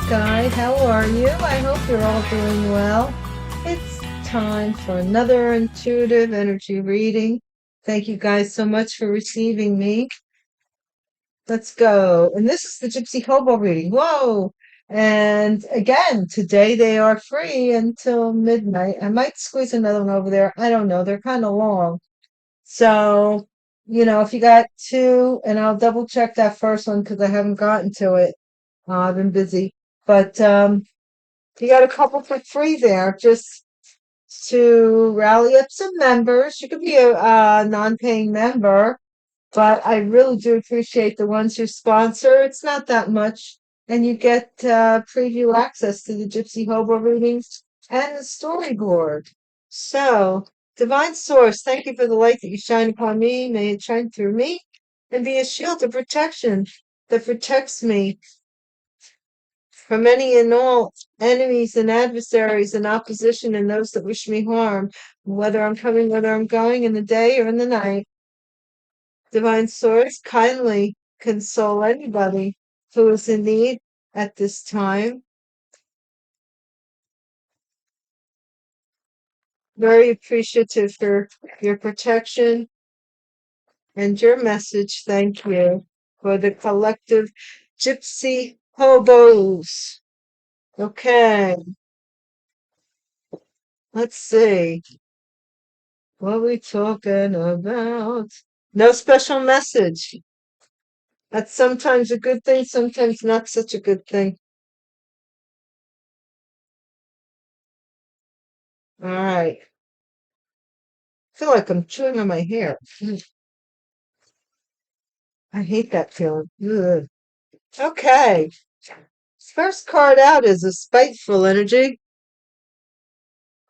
Sky. How are you? I hope you're all doing well. It's time for another intuitive energy reading. Thank you guys so much for receiving me. Let's go. And this is the Gypsy Hobo reading. Whoa! And again, today they are free until midnight. I might squeeze another one over there. I don't know. They're kind of long. So, if you got two, and I'll double check that first one because I haven't gotten to it. I've been busy. But you got a couple for free there just to rally up some members. You could be a non-paying member, but I really do appreciate the ones who sponsor. It's not that much. And you get preview access to the Gypsy Hobo readings and the storyboard. So, Divine Source, thank you for the light that you shine upon me. May it shine through me and be a shield of protection that protects me from any and all enemies and adversaries and opposition and those that wish me harm, whether I'm coming, whether I'm going, in the day or in the night. Divine Source, kindly console anybody who is in need at this time. Very appreciative for your protection and your message. Thank you for the collective Gypsy Hobos. Okay. Let's see. What are we talking about? No special message. That's sometimes a good thing, sometimes not such a good thing. All right. I feel like I'm chewing on my hair. I hate that feeling. Ugh. Okay. First card out is a spiteful energy.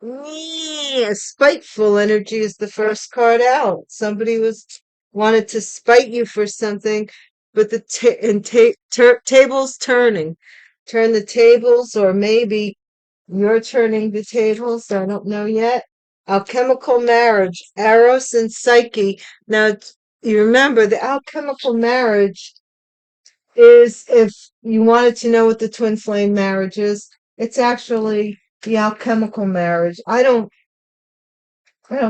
Yeah, spiteful energy is the first card out. Somebody wanted to spite you for something, but the tables turning. Turn the tables, or maybe you're turning the tables. I don't know yet. Alchemical marriage, Eros and Psyche. Now, you remember the alchemical marriage is, if you wanted to know what the twin flame marriage is, it's actually the alchemical marriage. I don't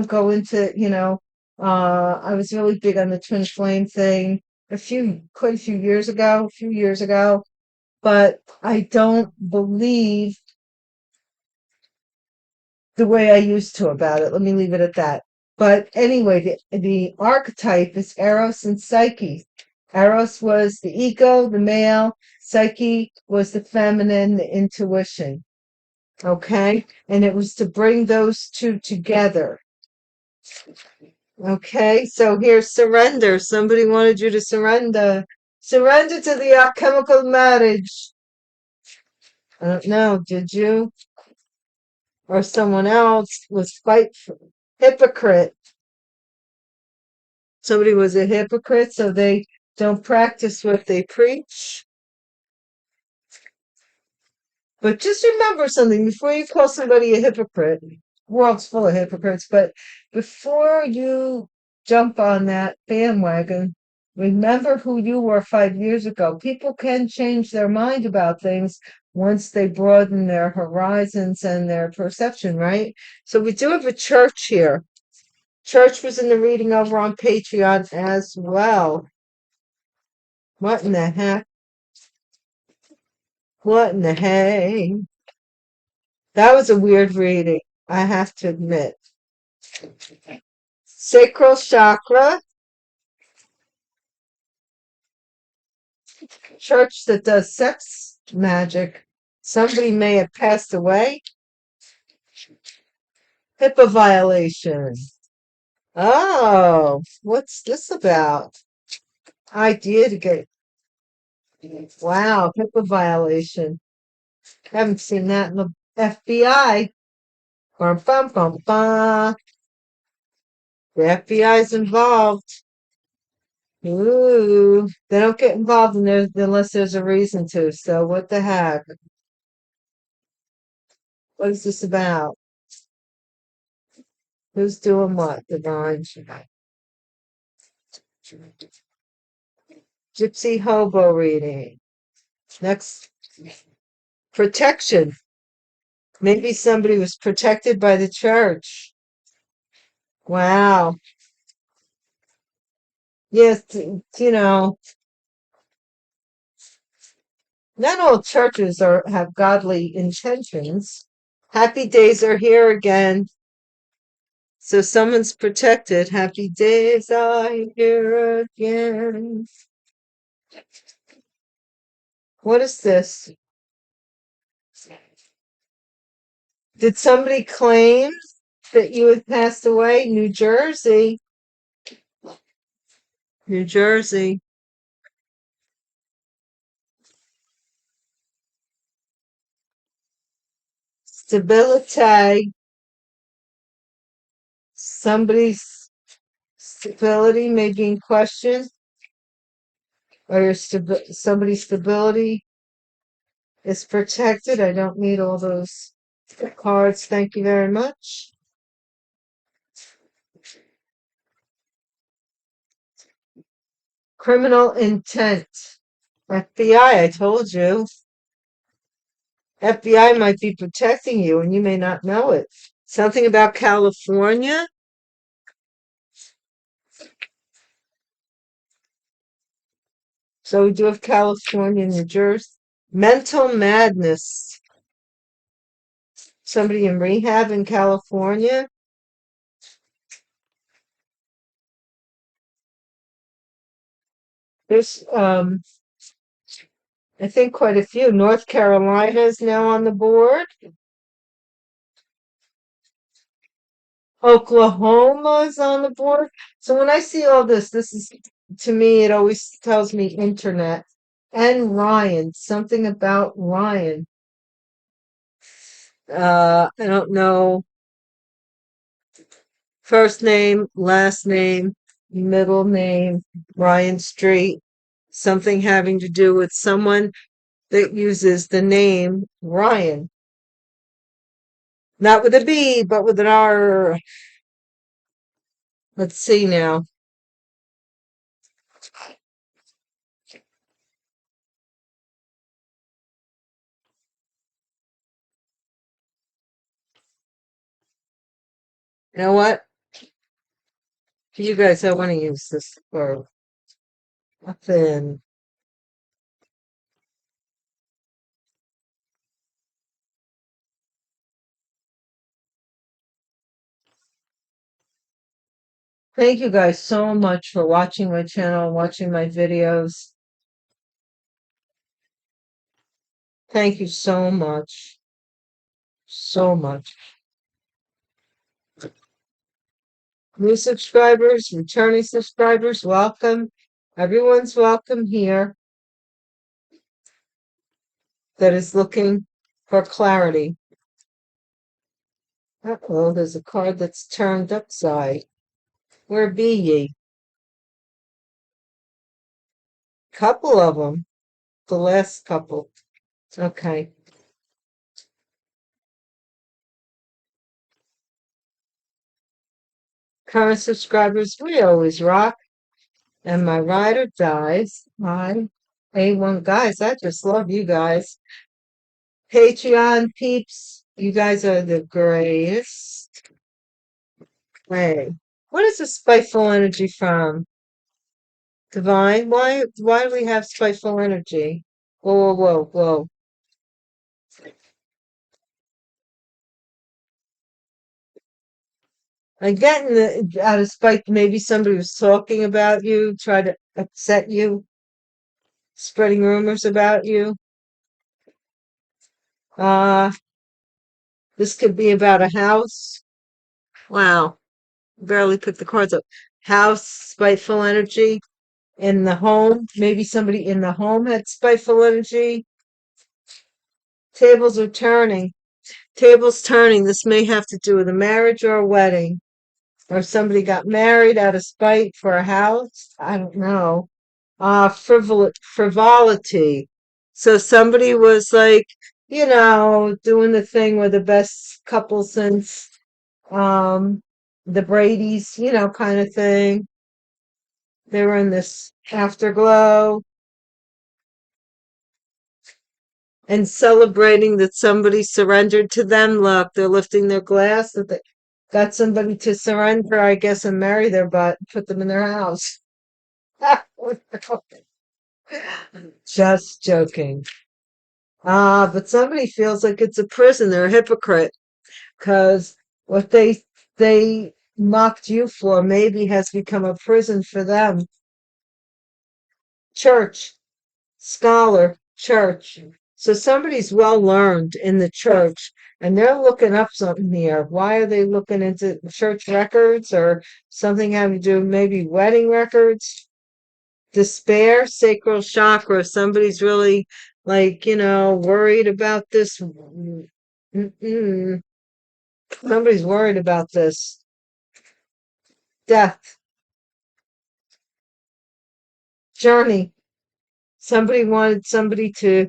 go into, I was really big on the twin flame thing quite a few years ago, but I don't believe the way I used to about it. Let me leave it at that. But anyway, the archetype is Eros and Psyche. Eros was the ego, the male. Psyche was the feminine, the intuition. Okay? And it was to bring those two together. Okay, so here's surrender. Somebody wanted you to surrender. Surrender to the alchemical marriage. I don't know, did you? Or someone else was spiteful. Hypocrite. Somebody was a hypocrite, so they don't practice what they preach. But just remember something before you call somebody a hypocrite. The world's full of hypocrites, but before you jump on that bandwagon, remember who you were 5 years ago. People can change their mind about things once they broaden their horizons and their perception, right? So we do have a church here. Church was in the reading over on Patreon as well. What in the heck? What in the hey? That was a weird reading, I have to admit. Sacral chakra. Church that does sex magic. Somebody may have passed away. HIPAA violation. Oh, what's this about? Idea to get. Wow, HIPAA violation. Haven't seen that in the FBI. Bum, bum, bum, bum. The FBI's involved. Ooh, they don't get involved unless there's a reason to. So what the heck? What is this about? Who's doing what? Divine. Gypsy Hobo reading. Next protection. Maybe somebody was protected by the church. Wow. Yes, not all churches have godly intentions. Happy days are here again. So someone's protected. Happy days are here again. What is this? Did somebody claim that you had passed away? New Jersey. New Jersey. Stability. Somebody's stability may be in question, or somebody's stability is protected. I don't need all those cards. Thank you very much. Criminal intent. FBI, I told you. FBI might be protecting you and you may not know it. Something about California? So we do have California and New Jersey. Mental madness. Somebody in rehab in California? There's I think quite a few. North Carolina is now on the board. Oklahoma is on the board. So when I see all this is, to me, it always tells me internet. And Ryan, something about Ryan. I don't know. First name, last name, middle name, Ryan Street. Something having to do with someone that uses the name Ryan. Not with a B, but with an R. Let's see now. You know what? You guys, I want to use this for nothing. Thank you guys so much for watching my channel, watching my videos. Thank you so much. So much. New subscribers, returning subscribers, welcome. Everyone's welcome here that is looking for clarity. Uh-oh, there's a card that's turned upside. Where be ye? Couple of them. The last couple. Okay. Current subscribers, we always rock. And my rider dies. Hi. A1 guys, I just love you guys. Patreon peeps, you guys are the greatest. Hey, what is the spiteful energy from? Divine? Why do we have spiteful energy? Whoa, whoa, whoa, whoa. I'm getting out of spite, maybe somebody was talking about you, try to upset you, spreading rumors about you. This could be about a house. Wow. Barely picked the cards up. House, spiteful energy. In the home, maybe somebody in the home had spiteful energy. Tables are turning. Tables turning. This may have to do with a marriage or a wedding. Or somebody got married out of spite for a house. I don't know. Frivolity. So somebody was like, doing the thing with the best couple since the Brady's, kind of thing. They were in this afterglow. and celebrating that somebody surrendered to them. Look, they're lifting their glass that they got somebody to surrender, I guess, and marry their butt, put them in their house. Just joking. But somebody feels like it's a prison. They're a hypocrite because what they mocked you for maybe has become a prison for them. Church, scholar, church. So somebody's well learned in the church and they're looking up something here. Why are they looking into church records or something having to do maybe wedding records? Despair, sacral chakra. Somebody's really like, worried about this. Mm-mm. Somebody's worried about this. Death, journey. Somebody wanted somebody to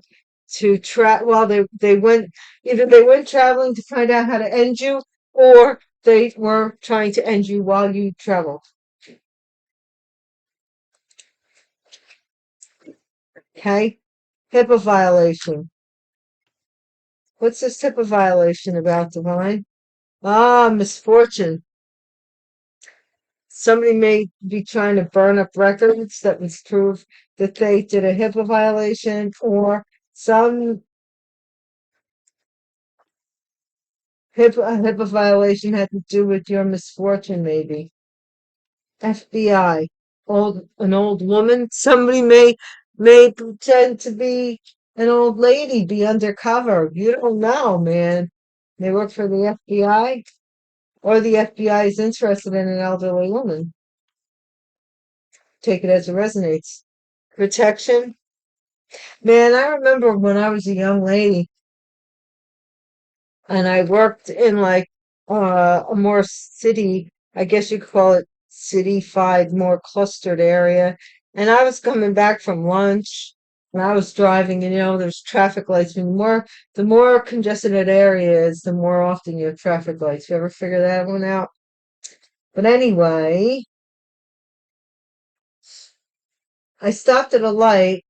try. Well, they went either they went traveling to find out how to end you, or they were trying to end you while you traveled. Okay, HIPAA violation. What's this HIPAA violation about, Divine? Misfortune. Somebody may be trying to burn up records that would prove that they did a HIPAA violation, or some HIPAA violation had to do with your misfortune, maybe. FBI, an old woman. Somebody may pretend to be an old lady, be undercover. You don't know, man. They work for the FBI, or the FBI is interested in an elderly woman. Take it as it resonates. Protection. Man, I remember when I was a young lady and I worked in like a more city, I guess you could call it city-fied, more clustered area. And I was coming back from lunch and I was driving, and there's traffic lights. The more congested an area is, the more often you have traffic lights. You ever figure that one out? But anyway, I stopped at a light.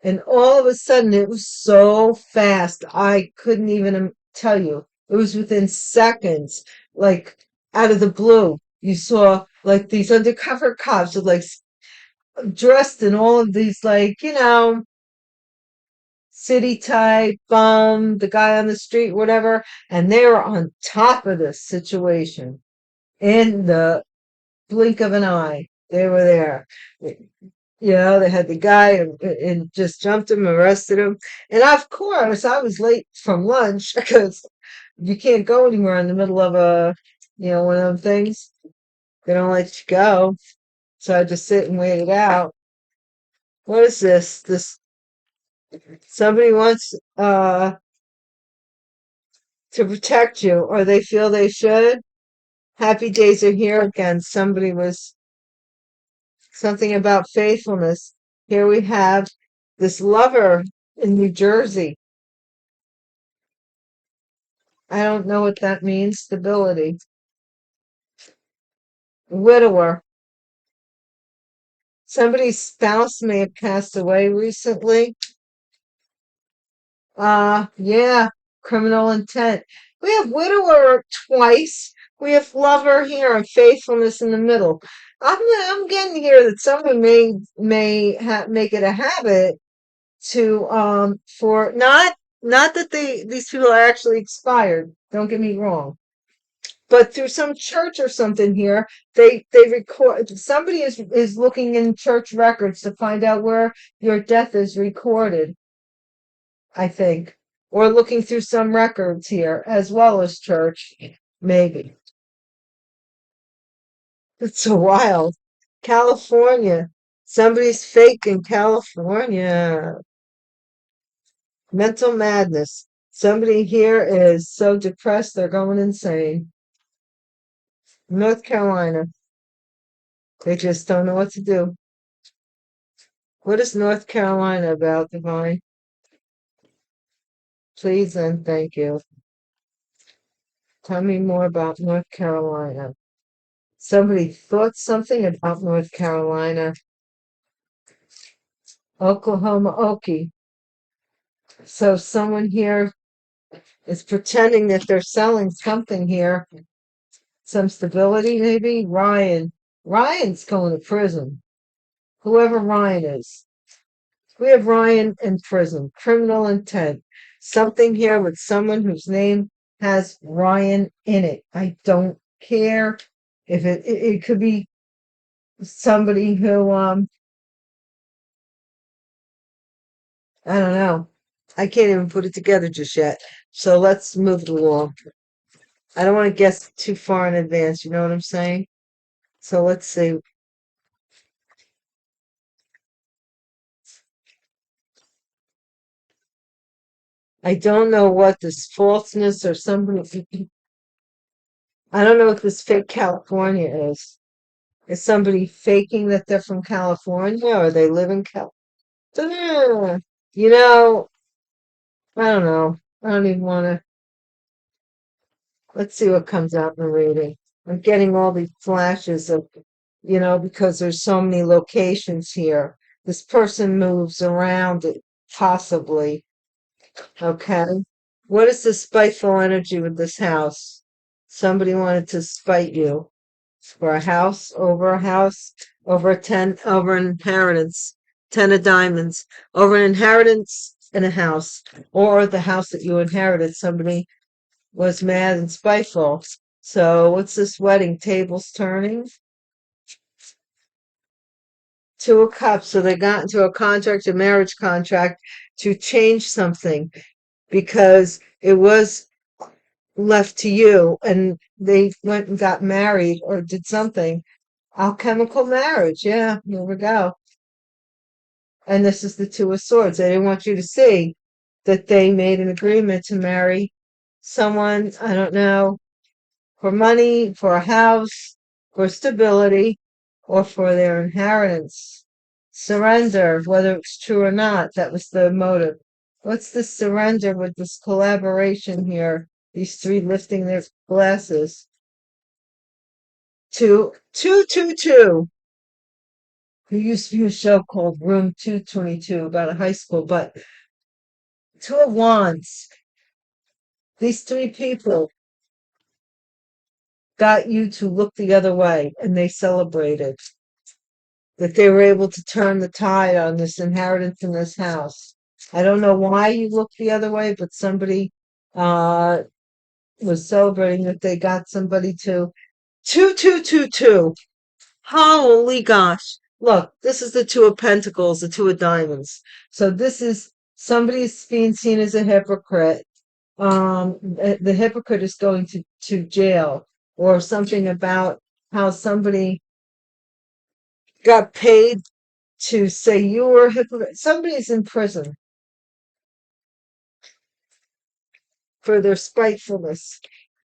And all of a sudden, it was so fast, I couldn't even tell you. It was within seconds, like out of the blue. You saw like these undercover cops with like dressed in all of these, like, city type, the guy on the street, whatever. And they were on top of this situation in the blink of an eye. They were there. They had the guy and just jumped him, arrested him. And of course, I was late from lunch because you can't go anywhere in the middle of one of them things. They don't let you go. So I just sit and wait it out. What is this? Somebody wants to protect you, or they feel they should. Happy days are here again. Somebody was something about faithfulness. Here we have this lover in New Jersey. I don't know what that means. Stability. Widower. Somebody's spouse may have passed away recently. Yeah, criminal intent. We have widower twice. We have lover here and faithfulness in the middle. I'm getting here that someone may make it a habit to for not that these people are actually expired. Don't get me wrong. But through some church or something here, they record. Somebody is looking in church records to find out where your death is recorded, I think, or looking through some records here as well as church, maybe. It's so wild. California. Somebody's fake in California. Mental madness. Somebody here is so depressed they're going insane. North Carolina. They just don't know what to do. What is North Carolina about, Divine? Please and thank you. Tell me more about North Carolina. Somebody thought something about North Carolina. Oklahoma Okie. So someone here is pretending that they're selling something here. Some stability, maybe. Ryan's going to prison. Whoever Ryan is. We have Ryan in prison. Criminal intent. Something here with someone whose name has Ryan in it. I don't care if it could be somebody who I don't know. I can't even put it together just yet. So let's move it along. I don't want to guess too far in advance, you know what I'm saying? So let's see. I don't know what this falseness or somebody, I don't know what this fake California is. Is somebody faking that they're from California or they live in California? You know, I don't know. I don't even want to. Let's see what comes out in the reading. I'm getting all these flashes of, because there's so many locations here. This person moves around it, possibly. Okay. What is the spiteful energy with this house? Somebody wanted to spite you for a house, over over an inheritance, 10 of diamonds, over an inheritance in a house, or the house that you inherited. Somebody was mad and spiteful. So what's this wedding? Tables turning? Two of Cups. So they got into a contract, a marriage contract, to change something because it was left to you and they went and got married or did something. Alchemical marriage. Yeah, here we go. And this is the Two of Swords. They didn't want you to see that they made an agreement to marry someone, I don't know, for money, for a house, for stability, or for their inheritance. Surrender, whether it's true or not, that was the motive. What's the surrender with this collaboration here? These three lifting their glasses. Two, two, two, two. There used to be a show called Room 222 about a high school, but Two of Wands. These three people got you to look the other way, and they celebrated that they were able to turn the tide on this inheritance in this house. I don't know why you looked the other way, but somebody uh was celebrating that they got somebody to 2222. Holy gosh. Look, this is the Two of Pentacles, the Two of Diamonds. So this is somebody's being seen as a hypocrite. The hypocrite is going to jail, or something about how somebody got paid to say you were a hypocrite. Somebody's in prison for their spitefulness.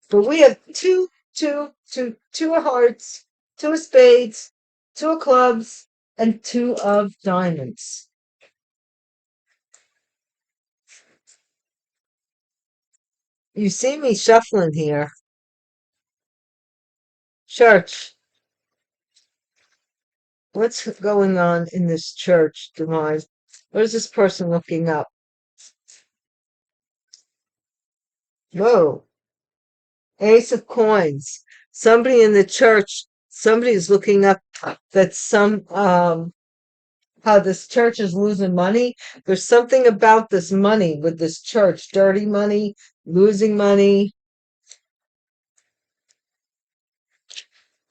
But we have two of hearts, two of spades, two of clubs, and two of diamonds. You see me shuffling here. Church. What's going on in this church, Divine? What is this person looking up? Whoa. Ace of Coins. Somebody in the church, somebody is looking up that how this church is losing money. There's something about this money with this church, dirty money, losing money,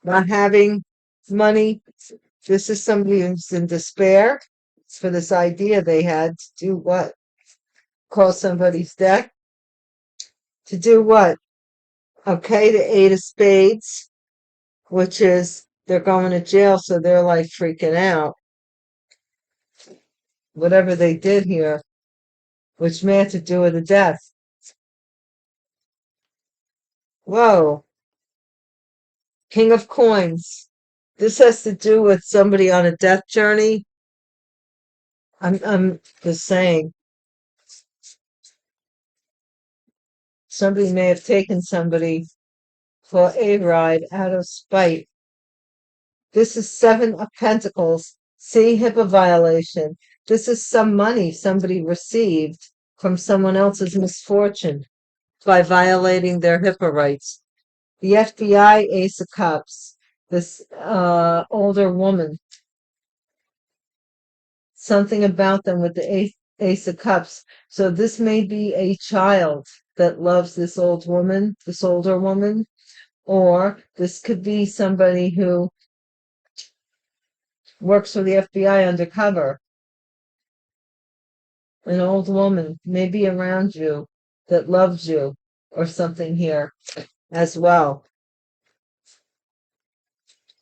not having money. This is somebody who's in despair for this idea they had to do what? Call somebody's deck? To do what? Okay, the Eight of Spades, which is they're going to jail, so they're like freaking out. Whatever they did here, which may have to do with the death. Whoa. King of Coins. This has to do with somebody on a death journey. I'm just saying. Somebody may have taken somebody for a ride out of spite. This is Seven of Pentacles. See, HIPAA violation. This is some money somebody received from someone else's misfortune by violating their HIPAA rights. The FBI Ace of Cups, this older woman, something about them with the Ace of Cups. So this may be a child that loves this older woman, or this could be somebody who works for the FBI undercover. An old woman, maybe around you, that loves you, or something here as well.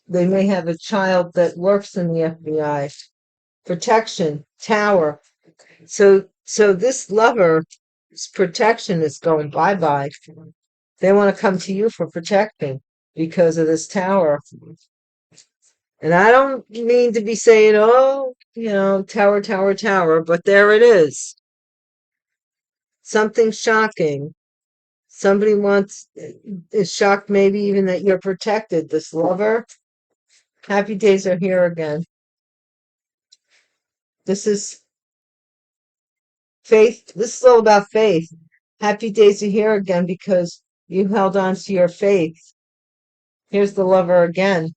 They may have a child that works in the FBI. Protection, Tower. So this lover's protection is going bye-bye. They want to come to you for protection because of this Tower. And I don't mean to be saying, oh, tower, tower, tower, but there it is. Something shocking. Somebody is shocked maybe even that you're protected. This lover. Happy days are here again. This is faith. This is all about faith. Happy days are here again because you held on to your faith. Here's the lover again.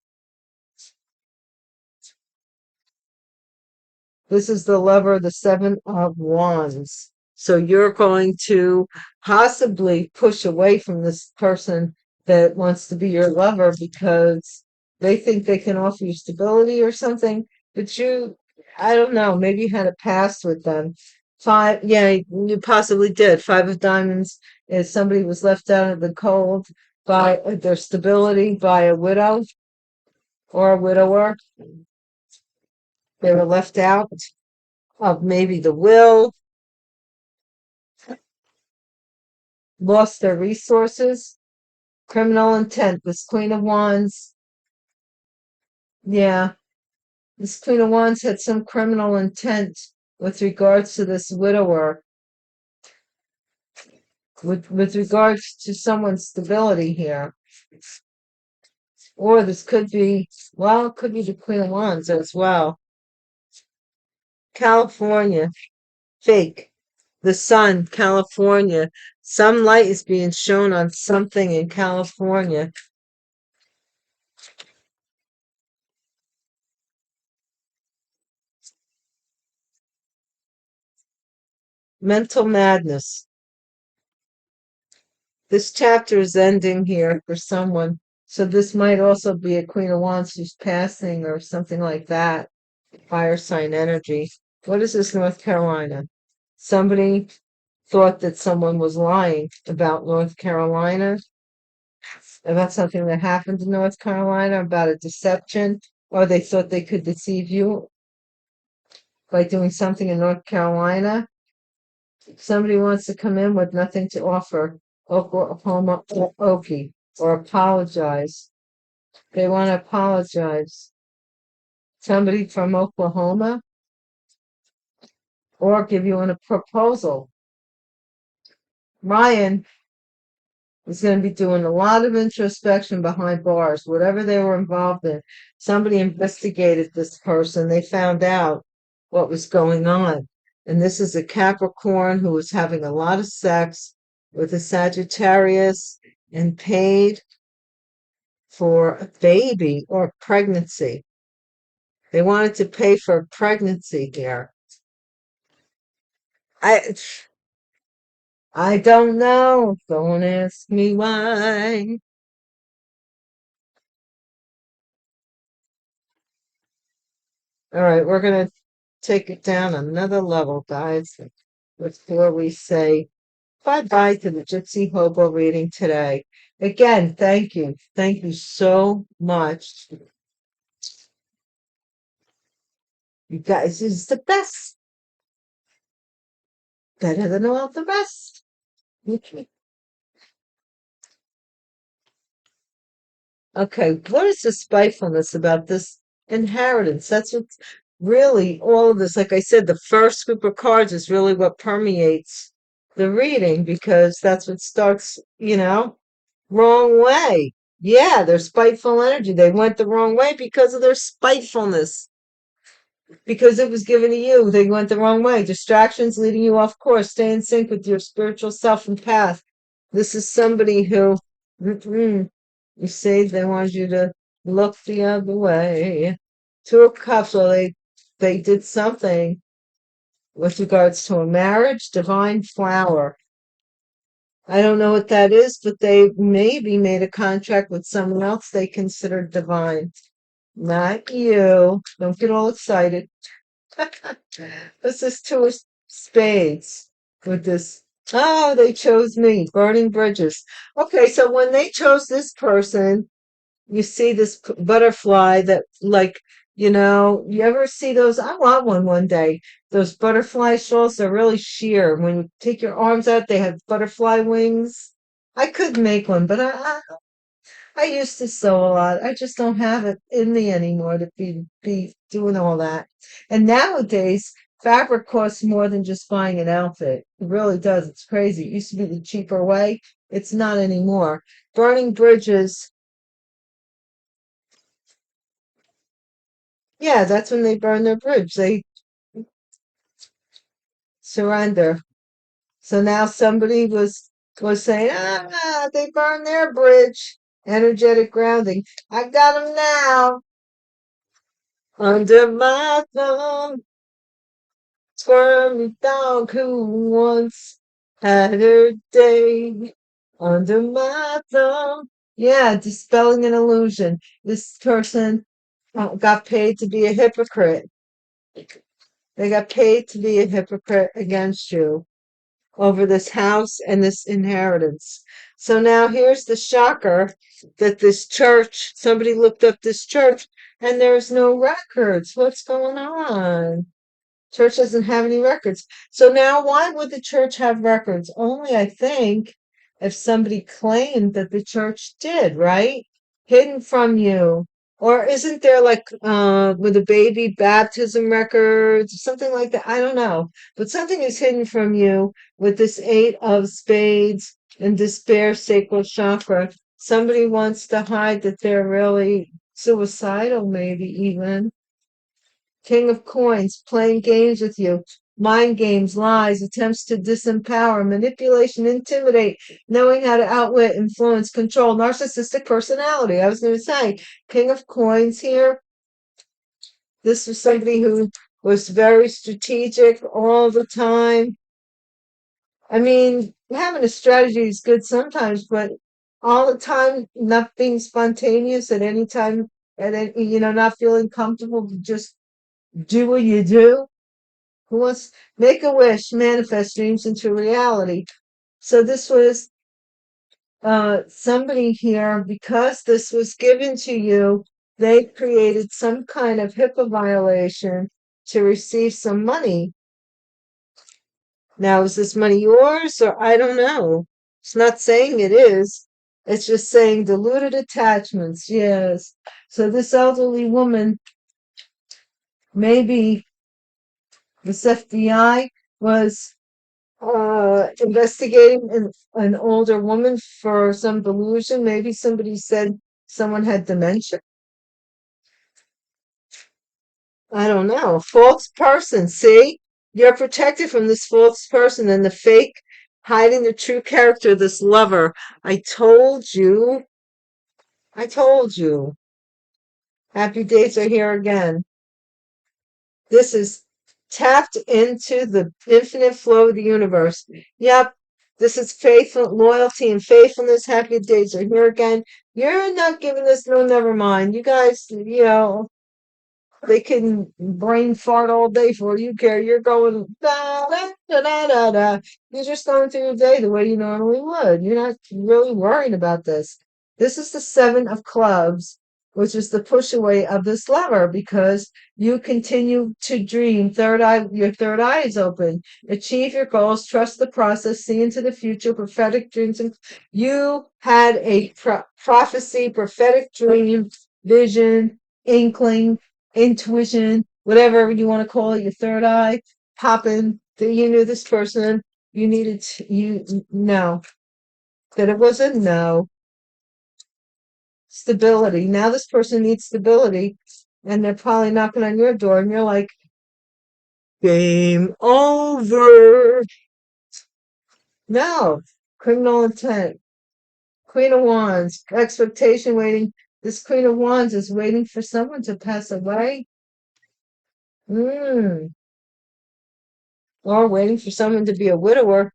This is the lover, the Seven of Wands. So you're going to possibly push away from this person that wants to be your lover because they think they can offer you stability or something. But I don't know, maybe you had a past with them. Yeah, you possibly did. Five of Diamonds is somebody was left out of the cold by their stability by a widow or a widower. They were left out of maybe the will, lost their resources, criminal intent. This Queen of Wands, yeah, this Queen of Wands had some criminal intent with regards to this widower, with regards to someone's stability here. Or this could be, well, it could be the Queen of Wands as well. California, fake. The sun, California. Some light is being shown on something in California. Mental madness. This chapter is ending here for someone. So this might also be a Queen of Wands who's passing or something like that. Fire sign energy. What is this, North Carolina? Somebody thought that someone was lying about North Carolina, about something that happened in North Carolina, about a deception, or they thought they could deceive you by doing something in North Carolina. Somebody wants to come in with nothing to offer, Oklahoma, Okie, or apologize. They want to apologize. Somebody from Oklahoma, or give you a proposal. Ryan is going to be doing a lot of introspection behind bars, whatever they were involved in. Somebody investigated this person. They found out what was going on. And this is a Capricorn who was having a lot of sex with a Sagittarius and paid for a baby or pregnancy. They wanted to pay for a pregnancy here. I don't know. Don't ask me why. All right, we're going to take it down another level, guys, before we say bye-bye to the Gypsy Hobo reading today. Again, thank you. Thank you so much. You guys is the best. Better than all the rest. Okay, what is the spitefulness about this inheritance? That's what's really all of this. Like I said, the first group of cards is really what permeates the reading because that's what starts, wrong way. Yeah, their spiteful energy. They went the wrong way because of their spitefulness. because it was given to you. They went the wrong way. Distractions leading you off course. Stay in sync with your spiritual self and path. This is somebody who, you see, they want you to look the other way. Two of Cups, well, they did something with regards to a marriage, divine flower. I don't know what that is, but they maybe made a contract with someone else they considered divine. Not you. Don't get all excited. This is two of spades with this. Oh, they chose me. Burning bridges. Okay, so when they chose this person, you see this butterfly that, like, you ever see those? I want one day. Those butterfly shawls are really sheer. When you take your arms out, they have butterfly wings. I could make one, but I used to sew a lot. I just don't have it in me anymore to be doing all that. And nowadays, fabric costs more than just buying an outfit. It really does. It's crazy. It used to be the cheaper way. It's not anymore. Burning bridges. Yeah, that's when they burn their bridge. They surrender. So now somebody was saying, they burned their bridge. Energetic grounding. I got them now under my thumb. Squirmy dog who once had her day under my thumb. Yeah, dispelling an illusion. This person got paid to be a hypocrite. They got paid to be a hypocrite against you over this house and this inheritance. So now here's the shocker that this church, somebody looked up this church and there's no records. What's going on? Church doesn't have any records. So now why would the church have records? Only, I think, if somebody claimed that the church did, right? Hidden from you. Or isn't there like with a baby baptism records, something like that? I don't know. But something is hidden from you with this Eight of Spades and despair sacral chakra. Somebody wants to hide that they're really suicidal, maybe even. King of Coins, playing games with you, mind games, lies, attempts to disempower, manipulation, intimidate, knowing how to outwit, influence, control, narcissistic personality. I was going to say, King of Coins here. This was somebody who was very strategic all the time. I mean, having a strategy is good sometimes, but all the time, not being spontaneous at any time, and then, not feeling comfortable to just do what you do. Who wants make a wish, manifest dreams into reality? So this was somebody here, because this was given to you, they created some kind of HIPAA violation to receive some money. Now, is this money yours, or I don't know? It's not saying it is. It's just saying diluted attachments. Yes. So this elderly woman, maybe this FBI was investigating an older woman for some delusion. Maybe somebody said someone had dementia. I don't know. False person. See, you're protected from this false person and the fake, hiding the true character of this lover. I told you. I told you. Happy days are here again. This is tapped into the infinite flow of the universe. Yep, this is faithful, loyalty, and faithfulness. Happy days are here again. You're not giving this no, never mind. You guys, they can brain fart all day for you care. You're going da da da da da da. You're just going through your day the way you normally would. You're not really worried about this. This is the Seven of Clubs, which is the push away of this lever, because you continue to dream. Your third eye is open. Achieve your goals. Trust the process. See into the future. Prophetic dreams. You had a prophecy, prophetic dream, vision, inkling, intuition, whatever you want to call it, your third eye popping, that you knew this person, you needed you know that it was a no. Stability. Now this person needs stability, and they're probably knocking on your door, and you're like, Game over. Now, criminal intent. Queen of Wands, expectation waiting. This Queen of Wands is waiting for someone to pass away. Or waiting for someone to be a widower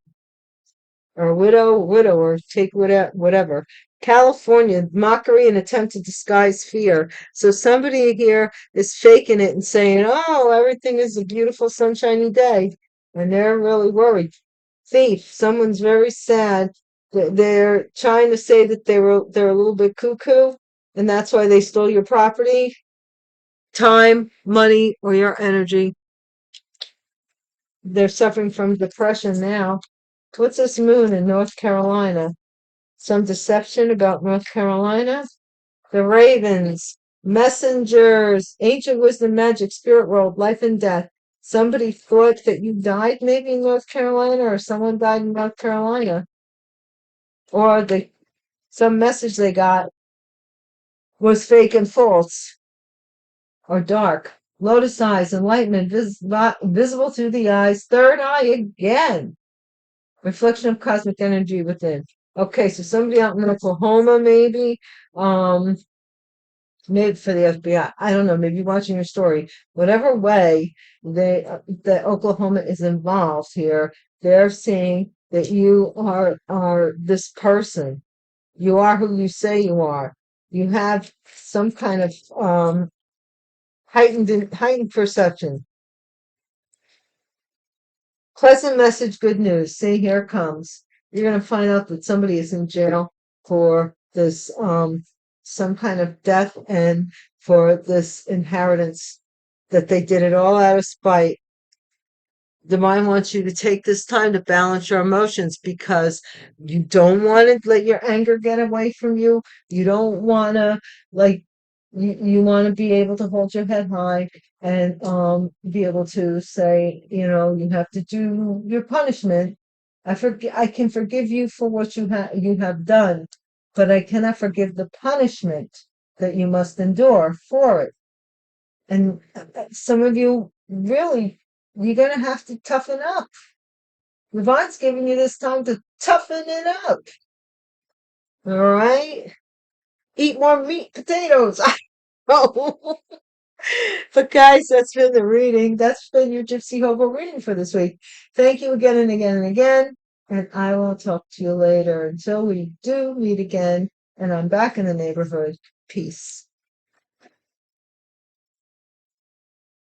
or widower, take whatever. California, mockery and attempt to disguise fear. So somebody here is faking it and saying, oh, everything is a beautiful sunshiny day. And they're really worried. Thief, someone's very sad. They're trying to say that they're a little bit cuckoo, and that's why they stole your property, time, money, or your energy. They're suffering from depression now. What's this moon in North Carolina? Some deception about North Carolina? The ravens, messengers, ancient wisdom, magic, spirit world, life and death. Somebody thought that you died maybe in North Carolina, or someone died in North Carolina. Or some message they got was fake and false or dark. Lotus eyes, enlightenment, visible through the eyes. Third eye again. Reflection of cosmic energy within. Okay, so somebody out in Oklahoma, maybe for the FBI. I don't know. Maybe watching your story. Whatever way that Oklahoma is involved here, they're saying that you are this person. You are who you say you are. You have some kind of heightened perception. Pleasant message, good news. See, here it comes. You're going to find out that somebody is in jail for this some kind of death and for this inheritance, that they did it all out of spite. The mind wants you to take this time to balance your emotions, because you don't want to let your anger get away from you. You don't want to, like, you want to be able to hold your head high and be able to say, you have to do your punishment. I can forgive you for what you have done, but I cannot forgive the punishment that you must endure for it. And some of you really, you're going to have to toughen up. Yvonne's giving you this time to toughen it up. All right? Eat more meat, potatoes. Oh. But guys, that's been the reading. That's been your Gypsy Hobo reading for this week. Thank you again and again and again. And I will talk to you later. Until we do meet again, and I'm back in the neighborhood. Peace.